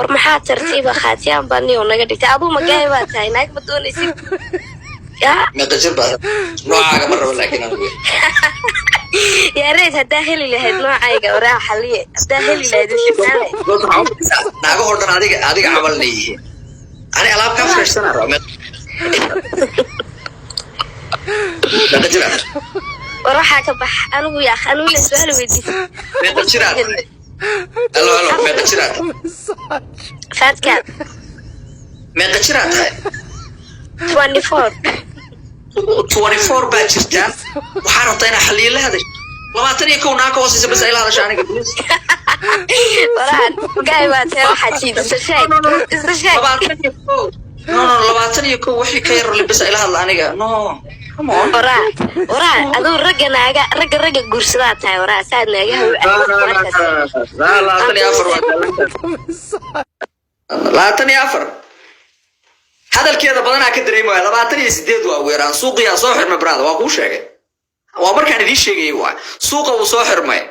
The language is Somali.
ورمحات ترتيبة خاتيان باني ونقدك أبو مجايبات هاي ناك بدون اسم يا ما تجربة نوعها مرة ولا كنا نقول يا ريت هداهلي لهاد نوعايقة وراح حلية هداهلي لهاد ناقو هردنا هذيك عملني أنا ألعب كم فرش سنة رامي ما تجربة وراح أكبح أنا ويا أخ أنا ويا سؤال ويدي ما تجربة هلو ما تجربة فات كان ما تجربة 24 24 باجرتان waxaan rabtaa inaan xaliyo la haday 21 naaka hoosaysa bas ay lahaday aniga waraad gaaybaa taa waxa jiidso shay isla shay 21 wixii ka yar libas ay lahaday aniga no come on waraad adoo ragga guursadaa tahay waraad saad naaga haw 24 hadalkeeda badanaa ka dareemayo 28 waa weeraan suuqiya soo xirmay brada waa ku sheegay waa markaan idin sheegay waa suuqa uu soo xirmay